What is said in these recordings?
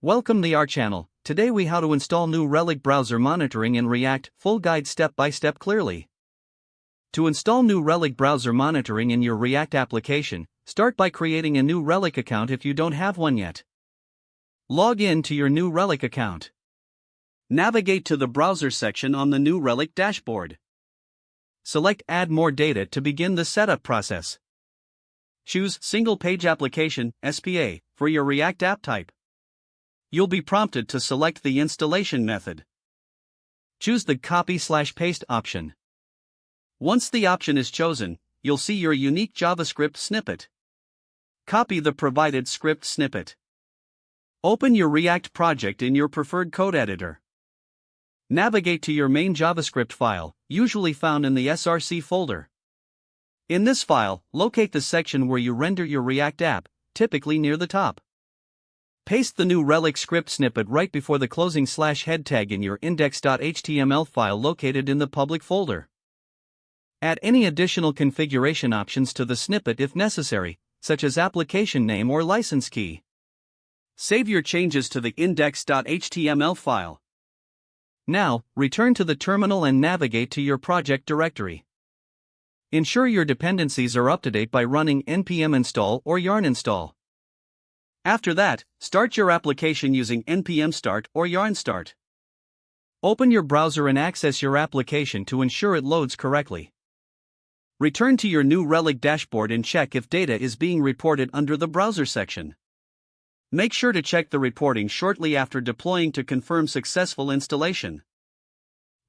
Welcome to our channel. Today we how to install new Relic browser monitoring in React, full guide step by step clearly. To install new Relic browser monitoring in your React application, start by creating a new Relic account if you don't have one yet. Log in to your new Relic account. Navigate to the browser section on the new Relic dashboard. Select Add More Data to begin the setup process. Choose Single Page Application (SPA) for your React app type. You'll be prompted to select the installation method. Choose the Copy/Paste option. Once the option is chosen, you'll see your unique JavaScript snippet. Copy the provided script snippet. Open your React project in your preferred code editor. Navigate to your main JavaScript file, usually found in the src folder. In this file, locate the section where you render your React app, typically near the top. Paste the new Relic script snippet right before the closing /head tag in your index.html file located in the public folder. Add any additional configuration options to the snippet if necessary, such as application name or license key. Save your changes to the index.html file. Now, return to the terminal and navigate to your project directory. Ensure your dependencies are up to date by running npm install or yarn install. After that, start your application using npm start or yarn start. Open your browser and access your application to ensure it loads correctly. Return to your new Relic dashboard and check if data is being reported under the browser section. Make sure to check the reporting shortly after deploying to confirm successful installation.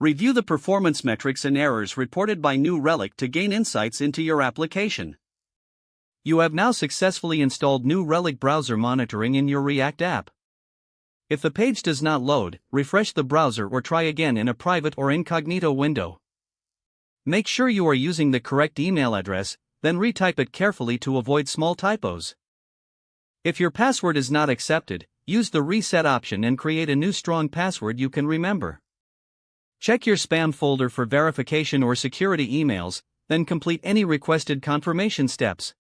Review the performance metrics and errors reported by new Relic to gain insights into your application. You have now successfully installed new Relic browser monitoring in your React app. If the page does not load, refresh the browser or try again in a private or incognito window. Make sure you are using the correct email address, then retype it carefully to avoid small typos. If your password is not accepted, use the reset option and create a new strong password you can remember. Check your spam folder for verification or security emails, then complete any requested confirmation steps.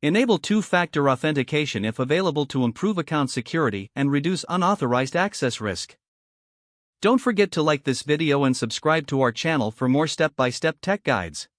Enable two-factor authentication if available to improve account security and reduce unauthorized access risk. Don't forget to like this video and subscribe to our channel for more step-by-step tech guides.